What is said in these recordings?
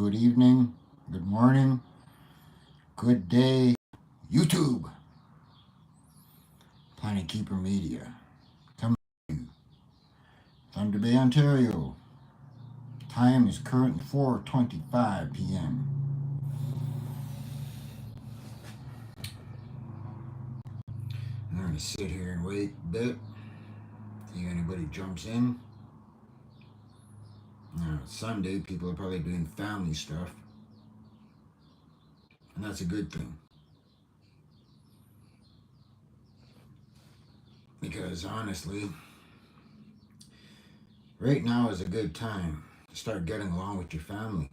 good evening, good morning, good day, YouTube, Planet Keeper Media, coming to you, Thunder Bay, Ontario. Time is currently 4:25 p.m. I'm going to sit here and wait a bit, see if anybody jumps in. It's Sunday, people are probably doing family stuff, and that's a good thing. Because honestly, right now is a good time to start getting along with your family.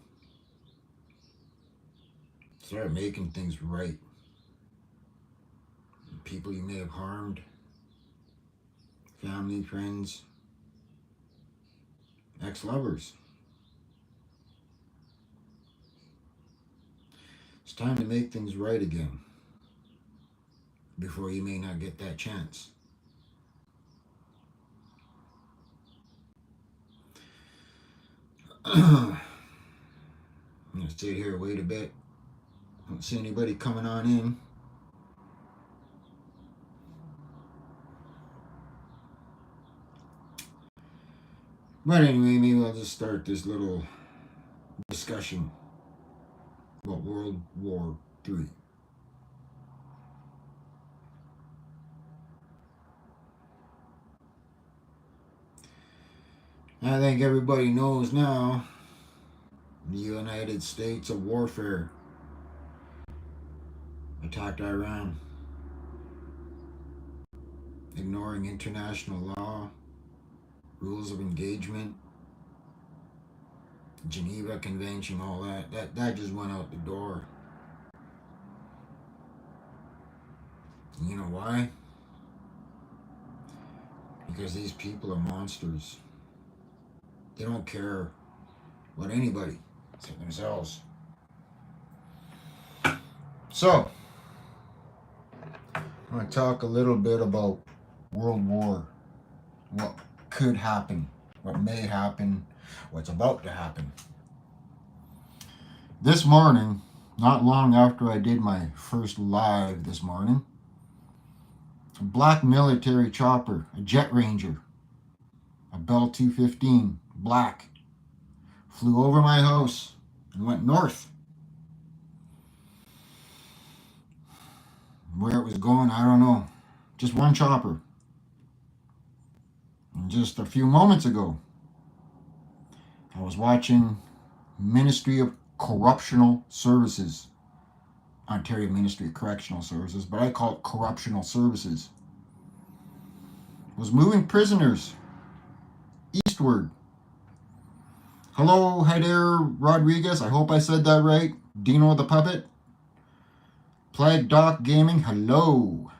Start making things right. People you may have harmed, family, friends, ex-lovers. It's time to make things right again before you may not get that chance. I'm going to sit here, wait a bit. Don't see anybody coming on in. But anyway, maybe I'll just start this little discussion about World War III. I think everybody knows now the United States of warfare attacked Iran, ignoring international law, rules of engagement, Geneva Convention, all that just went out the door. And you know why? Because these people are monsters. They don't care about anybody except themselves. So, I'm going to talk a little bit about World War, what could happen, what may happen, what's about to happen. This morning, not long after I did my first live this morning, a black military chopper, a Jet Ranger, a Bell 215, black, flew over my house and went north. Where it was going, I don't know. Just one chopper. And just a few moments ago, I was watching Ministry of Correctional Services, Ontario Ministry of Correctional Services, but I call it Correctional Services, was moving prisoners eastward. Hello, hi there, Rodriguez. I hope I said that right. Dino the Puppet. Plague Doc Gaming, hello.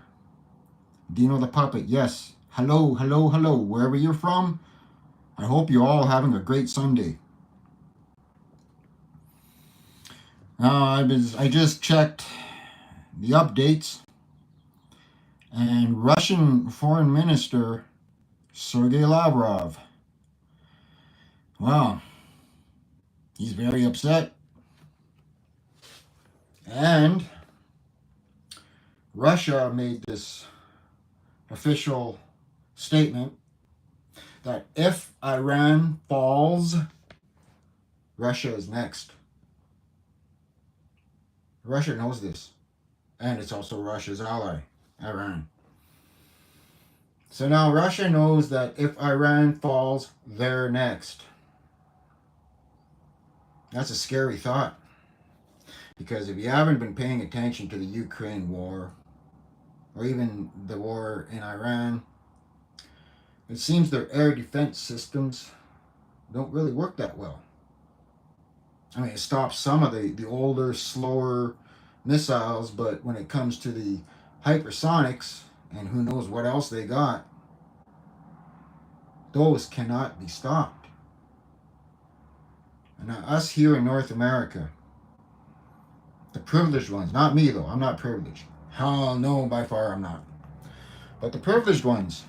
Dino the Puppet, yes. Hello, hello, hello. Wherever you're from, I hope you're all having a great Sunday. I just checked the updates, and Russian Foreign Minister Sergei Lavrov, well, he's very upset. And Russia made this official statement that if Iran falls, Russia is next. Russia knows this. And it's also Russia's ally, Iran. So now Russia knows that if Iran falls, they're next. That's a scary thought. Because if you haven't been paying attention to the Ukraine war, or even the war in Iran, it seems their air defense systems don't really work that well. I mean, it stops some of the older, slower missiles, but when it comes to the hypersonics, and who knows what else they got, those cannot be stopped. And now us here in North America, the privileged ones, not me though, I'm not privileged. Hell no, by far I'm not. But the privileged ones,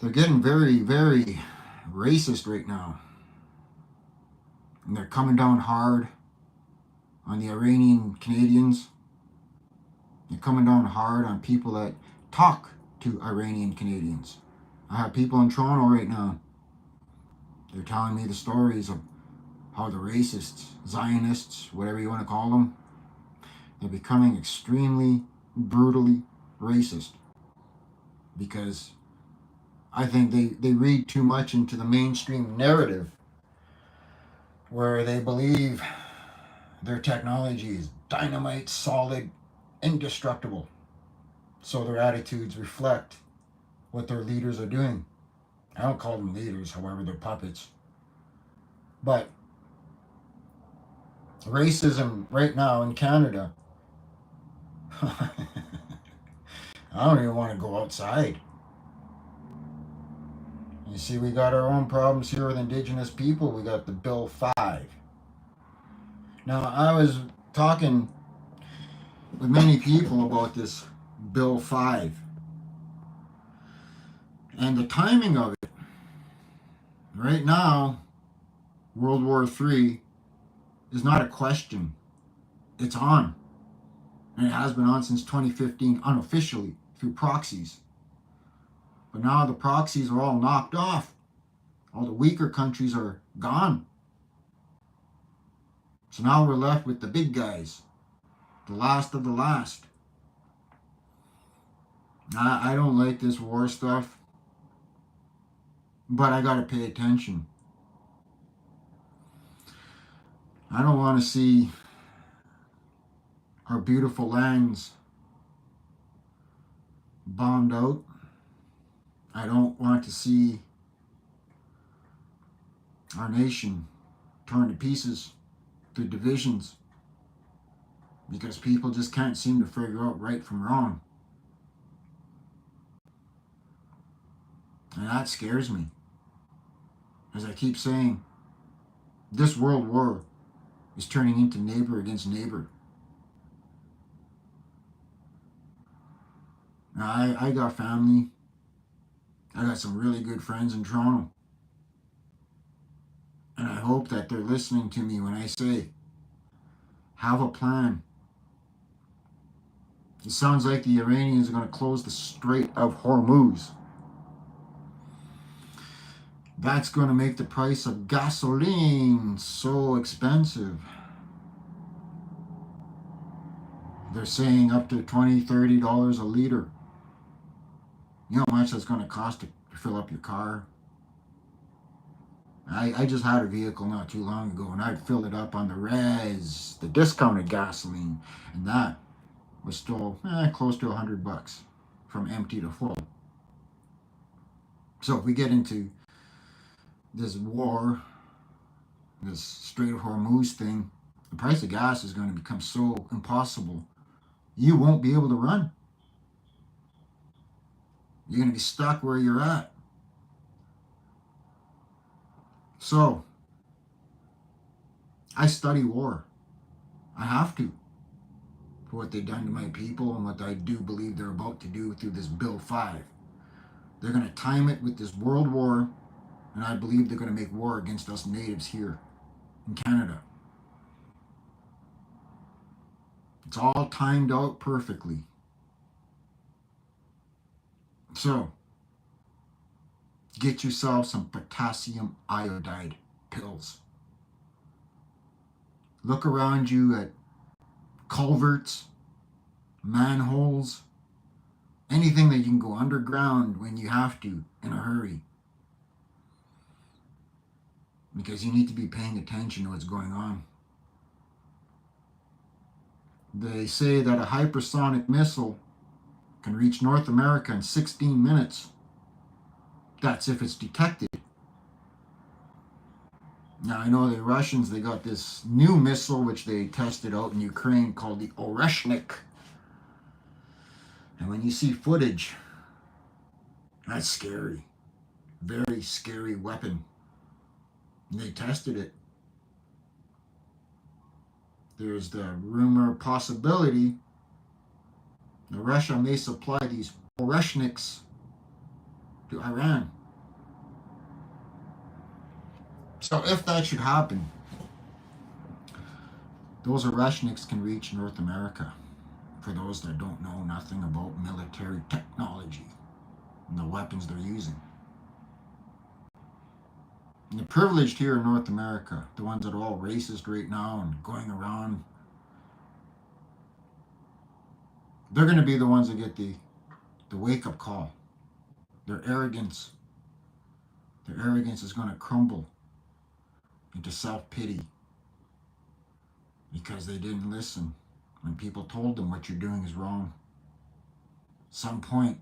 they're getting very, very racist right now. And they're coming down hard on the Iranian Canadians. They're coming down hard on people that talk to Iranian Canadians. I have people in Toronto right now. They're telling me the stories of how the racists, Zionists, whatever you want to call them, they're becoming extremely, brutally racist. Because I think they read too much into the mainstream narrative where they believe their technology is dynamite, solid, indestructible. So their attitudes reflect what their leaders are doing. I don't call them leaders, however, they're puppets. But racism right now in Canada, I don't even want to go outside. You see, we got our own problems here with Indigenous people. We got the Bill 5. Now, I was talking with many people about this Bill 5 and the timing of it. Right now, World War III is not a question. It's on. And it has been on since 2015 unofficially through proxies. But now the proxies are all knocked off. All the weaker countries are gone. So now we're left with the big guys, the last of the last. I don't like this war stuff, but I gotta pay attention. I don't want to see our beautiful lands bombed out. I don't want to see our nation torn to pieces through divisions because people just can't seem to figure out right from wrong. And that scares me. As I keep saying, this world war is turning into neighbor against neighbor. Now, I got family. I got some really good friends in Toronto. And I hope that they're listening to me when I say, have a plan. It sounds like the Iranians are going to close the Strait of Hormuz. That's going to make the price of gasoline so expensive. They're saying up to $20, $30 a liter. You know how much that's going to cost to fill up your car? I just had a vehicle not too long ago, and I'd fill it up on the res, the discounted gasoline, and that was still close to $100 from empty to full. So if we get into this war, this Strait of Hormuz thing, the price of gas is going to become so impossible, you won't be able to run. You're going to be stuck where you're at. So, I study war. I have to. For what they've done to my people and what I do believe they're about to do through this Bill 5. They're going to time it with this world war, and I believe they're going to make war against us natives here in Canada. It's all timed out perfectly. So, get yourself some potassium iodide pills. Look around you at culverts, manholes, anything that you can go underground when you have to in a hurry. Because you need to be paying attention to what's going on. They say that a hypersonic missile can reach North America in 16 minutes. That's if it's detected. Now, I know the Russians, they got this new missile which they tested out in Ukraine called the Oreshnik. And when you see footage, that's scary. Very scary weapon. And they tested it. There's the rumor possibility that Russia may supply these Oreshniks to Iran. So if that should happen, those Oreshniks can reach North America. For those that don't know nothing about military technology and the weapons they're using. And the privileged here in North America, the ones that are all racist right now and going around, they're going to be the ones that get the wake-up call. Their arrogance is going to crumble into self-pity because they didn't listen when people told them what you're doing is wrong. At some point,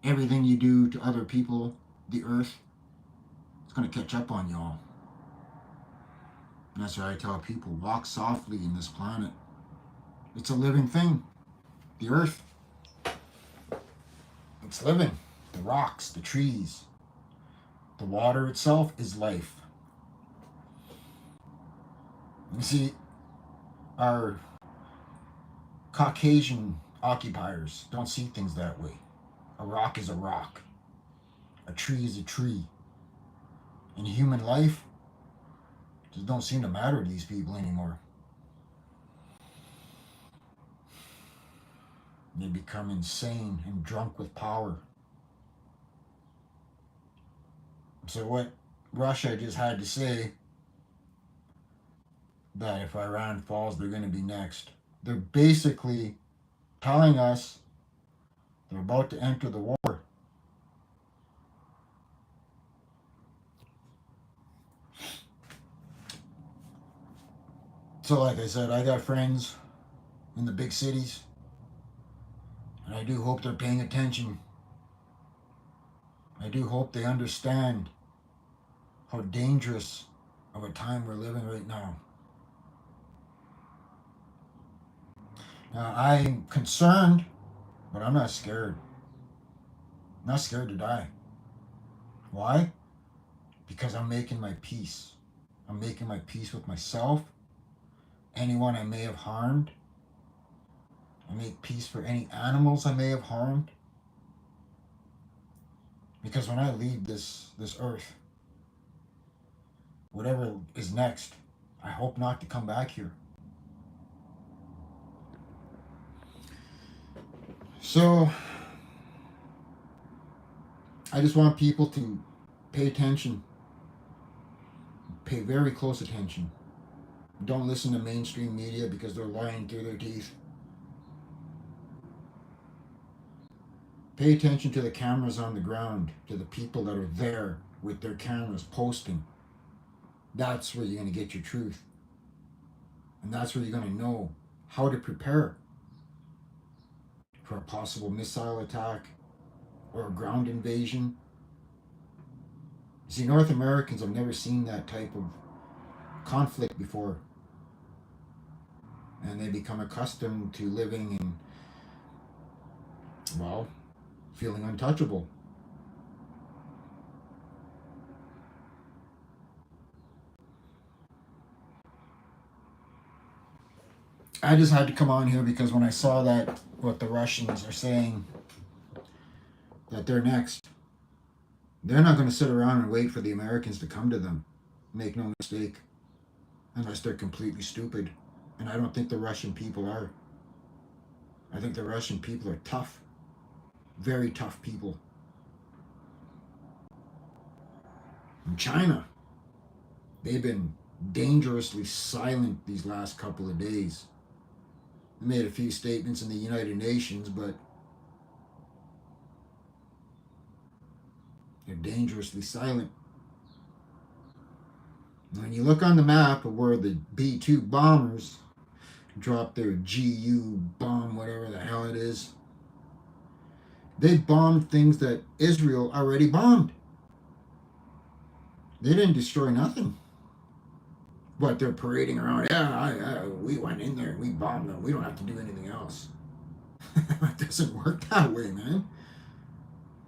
everything you do to other people, the earth, it's going to catch up on y'all. And that's why I tell people, walk softly in this planet. It's a living thing. The earth. It's living. The rocks, the trees, the water itself is life. You see, our Caucasian occupiers don't see things that way. A rock is a rock. A tree is a tree. And human life just don't seem to matter to these people anymore. They become insane and drunk with power. So what Russia just had to say, that if Iran falls, they're going to be next. They're basically telling us they're about to enter the war. So like I said, I got friends in the big cities, and I do hope they're paying attention. I do hope they understand how dangerous of a time we're living right now. Now, I'm concerned, but I'm not scared. I'm not scared to die. Why? Because I'm making my peace. I'm making my peace with myself, anyone I may have harmed. I make peace for any animals I may have harmed. Because when I leave this earth, whatever is next, I hope not to come back here. So, I just want people to pay attention. Pay very close attention. Don't listen to mainstream media because they're lying through their teeth. Pay attention to the cameras on the ground, to the people that are there with their cameras posting. That's where you're going to get your truth. And that's where you're going to know how to prepare for a possible missile attack or a ground invasion. See, North Americans have never seen that type of conflict before. And they become accustomed to living in, well, feeling untouchable. I just had to come on here because when I saw that, what the Russians are saying, that they're next, they're not going to sit around and wait for the Americans to come to them. Make no mistake. Unless they're completely stupid. And I don't think the Russian people are. I think the Russian people are tough. Very tough people. In China, they've been dangerously silent these last couple of days. They made a few statements in the United Nations, but they're dangerously silent. When you look on the map of where the B-2 bombers dropped their GU bomb, whatever the hell it is, they bombed things that Israel already bombed. They didn't destroy nothing. But they're parading around, we went in there and we bombed them. We don't have to do anything else. It doesn't work that way, man.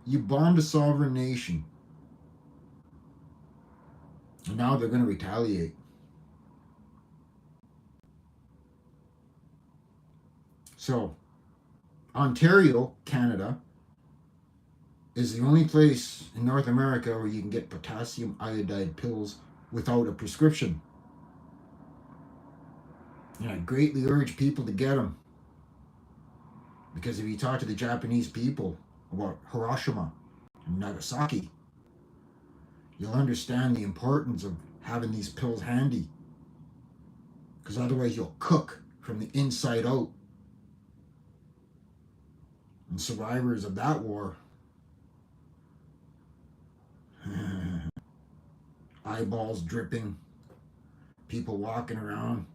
You bombed a sovereign nation. And now they're going to retaliate. So, Ontario, Canada, is the only place in North America where you can get potassium iodide pills without a prescription. And I greatly urge people to get them. Because if you talk to the Japanese people about Hiroshima and Nagasaki, you'll understand the importance of having these pills handy. Because otherwise you'll cook from the inside out. And survivors of that war, eyeballs dripping, people walking around,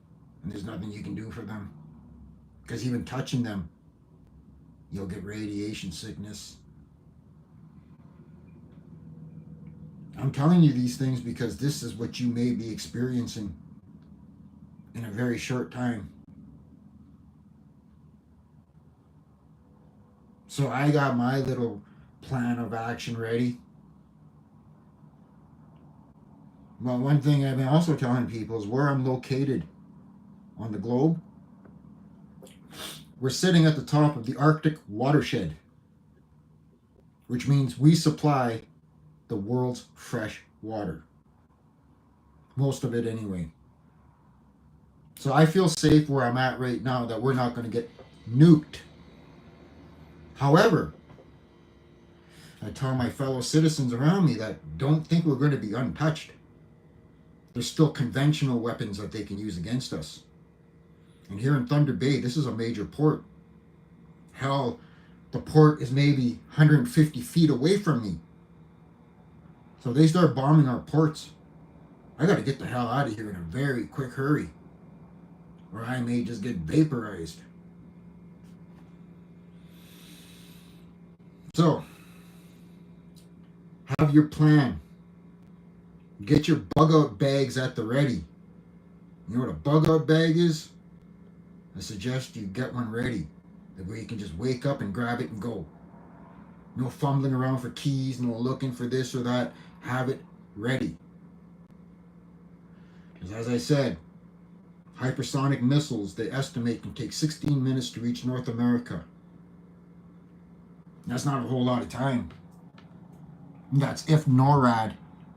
and there's nothing you can do for them. Because even touching them, you'll get radiation sickness. I'm telling you these things because this is what you may be experiencing in a very short time. So I got my little plan of action ready. Well, one thing I've been also telling people is where I'm located on the globe. We're sitting at the top of the Arctic watershed, which means we supply the world's fresh water. Most of it anyway. So I feel safe where I'm at right now that we're not going to get nuked. However, I tell my fellow citizens around me that don't think we're going to be untouched. There's still conventional weapons that they can use against us. And here in Thunder Bay, this is a major port. Hell, the port is maybe 150 feet away from me. So they start bombing our ports. I got to get the hell out of here in a very quick hurry, or I may just get vaporized. So, have your plan. Get your bug out bags at the ready. You know what a bug out bag is? I suggest you get one ready. That way you can just wake up and grab it and go. No fumbling around for keys, no looking for this or that. Have it ready. Because as I said, hypersonic missiles, they estimate, can take 16 minutes to reach North America. That's not a whole lot of time. That's if NORAD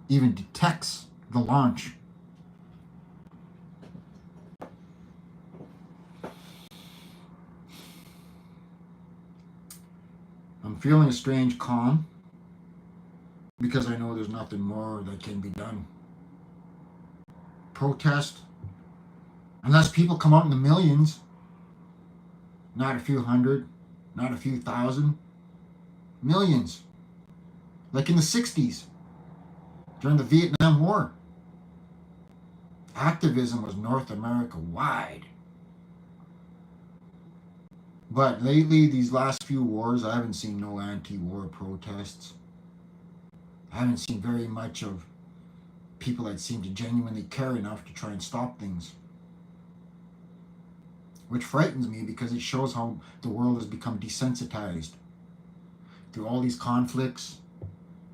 even detects the launch. I'm feeling a strange calm because I know there's nothing more that can be done. Protest, unless people come out in the millions, not a few hundred, not a few thousand, millions. Like in the 60s, during the Vietnam War. Activism was North America wide. But lately, these last few wars, I haven't seen no anti-war protests. I haven't seen very much of people that seem to genuinely care enough to try and stop things. Which frightens me because it shows how the world has become desensitized. Through all these conflicts,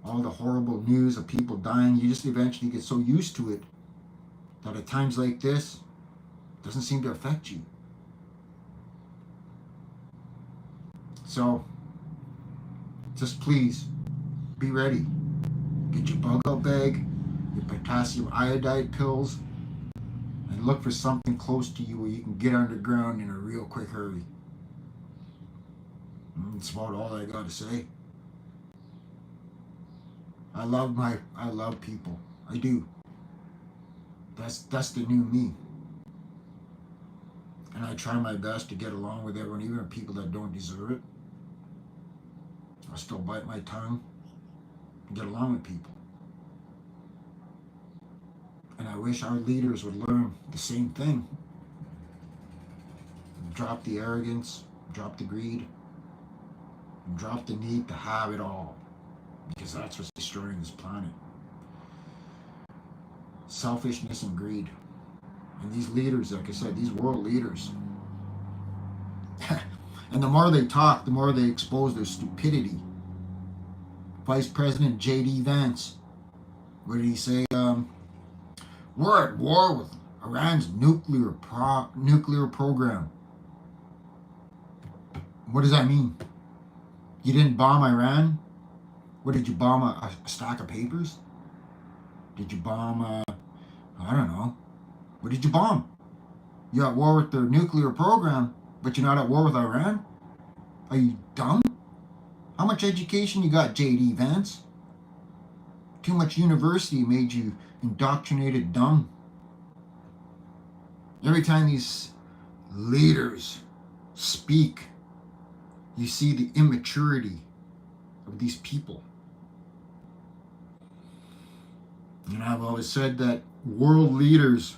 all the horrible news of people dying, you just eventually get so used to it that at times like this, it doesn't seem to affect you. So, just please, be ready. Get your bug out bag, your potassium iodide pills, and look for something close to you where you can get underground in a real quick hurry. That's about all I got to say. I love people. I do. That's the new me. And I try my best to get along with everyone, even people that don't deserve it. I still bite my tongue and get along with people. And I wish our leaders would learn the same thing. Drop the arrogance, drop the greed, and drop the need to have it all. Because that's what's destroying this planet. Selfishness and greed. And these leaders, like I said, these world leaders. And the more they talk, the more they expose their stupidity. Vice President J.D. Vance, what did he say? We're at war with Iran's nuclear program. What does that mean? You didn't bomb Iran? What, did you bomb a stack of papers? Did you bomb, I don't know. What did you bomb? You're at war with their nuclear program, but you're not at war with Iran? Are you dumb? How much education you got, J.D. Vance? Too much university made you indoctrinated dumb. Every time these leaders speak, you see the immaturity of these people. And I've always said that world leaders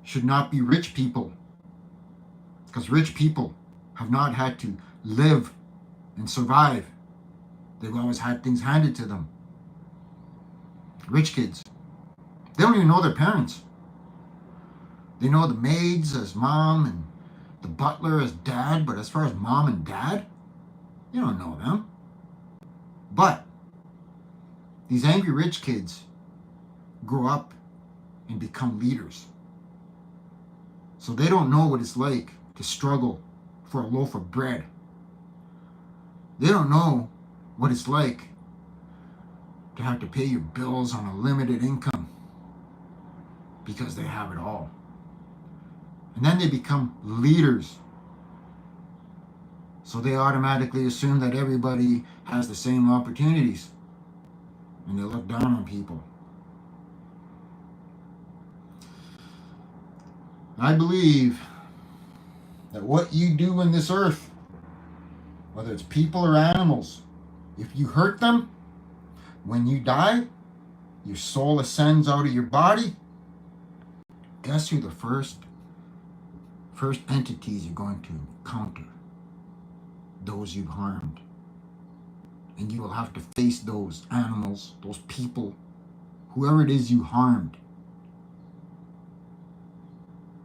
should not be rich people, because rich people have not had to live and survive. They've always had things handed to them. Rich kids, they don't even know their parents. They know the maids as mom and the butler as dad, but as far as mom and dad, you don't know them. But these angry rich kids grow up and become leaders. So they don't know what it's like to struggle for a loaf of bread. They don't know what it's like to have to pay your bills on a limited income because they have it all. And then they become leaders. So they automatically assume that everybody has the same opportunities. And they look down on people. I believe that what you do in this earth, whether it's people or animals, if you hurt them, when you die, your soul ascends out of your body. Guess who the first entities you're going to encounter? Those you harmed. And you will have to face those animals, those people, whoever it is you harmed.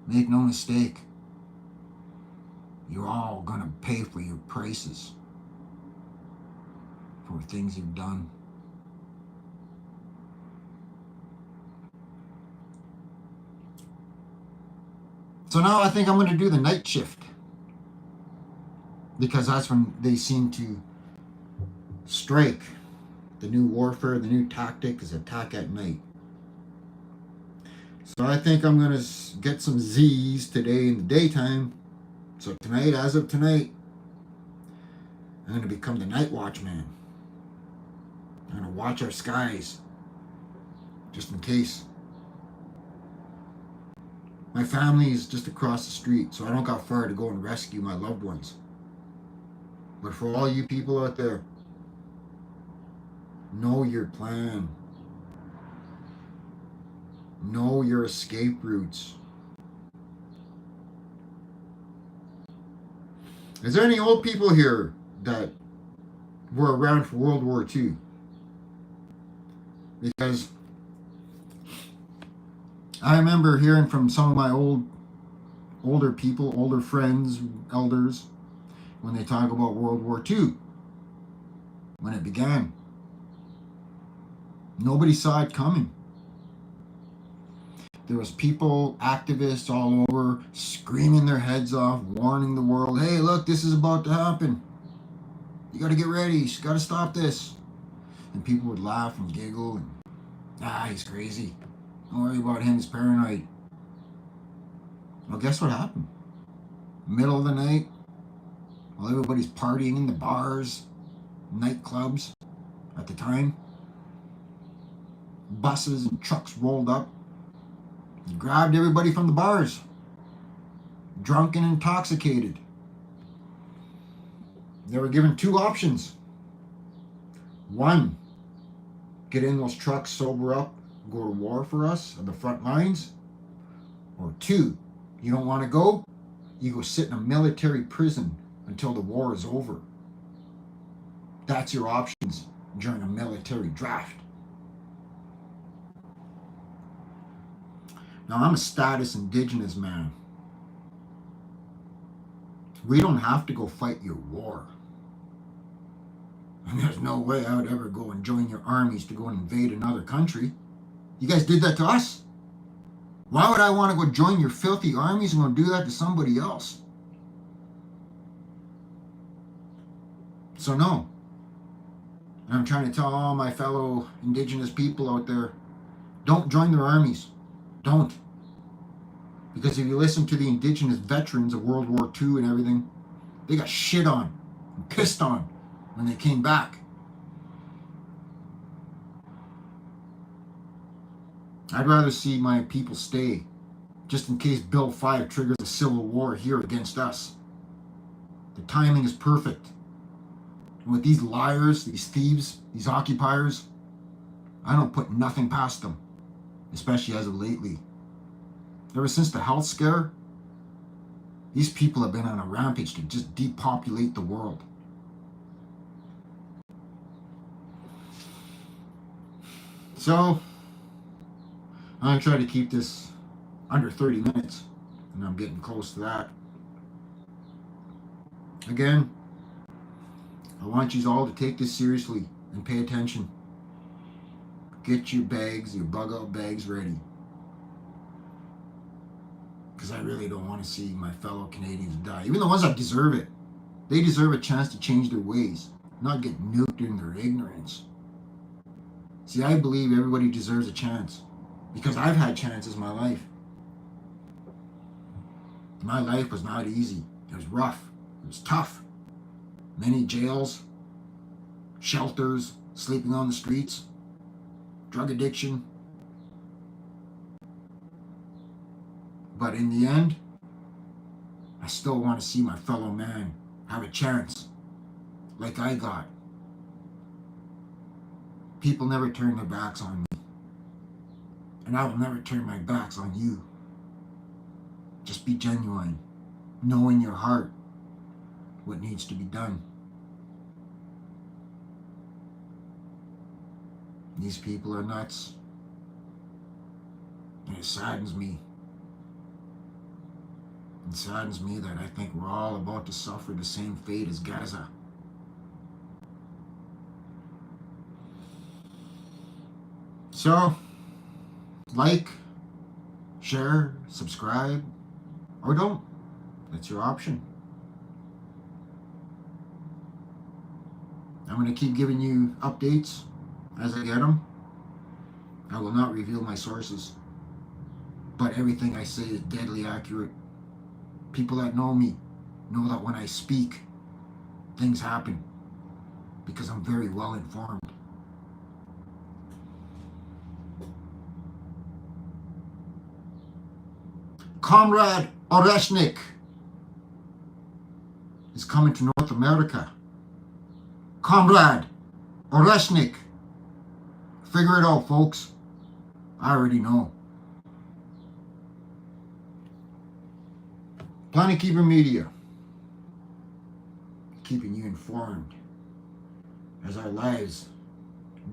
Make no mistake, you're all going to pay for your prices for things you've done. So now I think I'm going to do the night shift, because that's when they seem to strike. The new warfare, the new tactic is attack at night. So I think I'm going to get some Z's today in the daytime. So tonight, as of tonight, I'm going to become the night watchman. I'm going to watch our skies, just in case. My family is just across the street, so I don't got far to go and rescue my loved ones. But for all you people out there, know your plan. Know your escape routes. Is there any old people here that were around for World War II? Because I remember hearing from some of my older people, older friends, elders, when they talk about World War II, when it began. Nobody saw it coming. There was people, activists all over, screaming their heads off, warning the world, hey, look, this is about to happen. You got to get ready. You got to stop this. And people would laugh and giggle and, he's crazy. Don't worry about him, he's paranoid. Well, guess what happened? Middle of the night, while everybody's partying in the bars, nightclubs at the time, buses and trucks rolled up, grabbed everybody from the bars, drunk and intoxicated. They were given two options. One, get in those trucks, sober up, go to war for us on the front lines. Or two, you don't want to go, you go sit in a military prison until the war is over. That's your options during a military draft. Now, I'm a status indigenous man. We don't have to go fight your war. And there's no way I would ever go and join your armies to go and invade another country. You guys did that to us. Why would I want to go join your filthy armies and go do that to somebody else? So no. And I'm trying to tell all my fellow indigenous people out there, don't join their armies. Don't. Because if you listen to the indigenous veterans of World War II and everything, they got shit on and pissed on when they came back. I'd rather see my people stay, just in case Bill 5 triggers a civil war here against us. The timing is perfect. And with these liars, these thieves, these occupiers, I don't put nothing past them, especially as of lately. Ever since the health scare, these people have been on a rampage to just depopulate the world. So, I'm going to try to keep this under 30 minutes, and I'm getting close to that. Again, I want you all to take this seriously and pay attention. Get your bags, your bug out bags ready. Because I really don't want to see my fellow Canadians die. Even the ones that deserve it. They deserve a chance to change their ways, not get nuked in their ignorance. See, I believe everybody deserves a chance. Because I've had chances in my life. My life was not easy. It was rough. It was tough. Many jails, shelters, sleeping on the streets, drug addiction. But in the end, I still want to see my fellow man have a chance, like I got. People never turn their backs on me. And I will never turn my backs on you. Just be genuine. Know in your heart what needs to be done. These people are nuts. And it saddens me. It saddens me that I think we're all about to suffer the same fate as Gaza. So, like, share, subscribe, or don't. That's your option. I'm going to keep giving you updates as I get them. I will not reveal my sources, but everything I say is deadly accurate. People that know me know that when I speak, things happen because I'm very well informed. Comrade Oreshnik is coming to North America. Comrade Oreshnik. Figure it out, folks. I already know. Planet Keeper Media, keeping you informed as our lives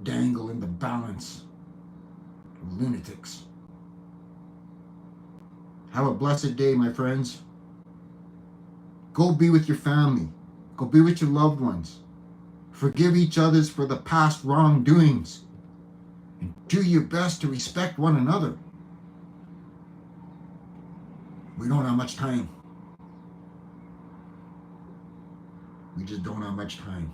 dangle in the balance of lunatics. Have a blessed day, my friends. Go be with your family. Go be with your loved ones. Forgive each other for the past wrongdoings. And do your best to respect one another. We don't have much time. We just don't have much time.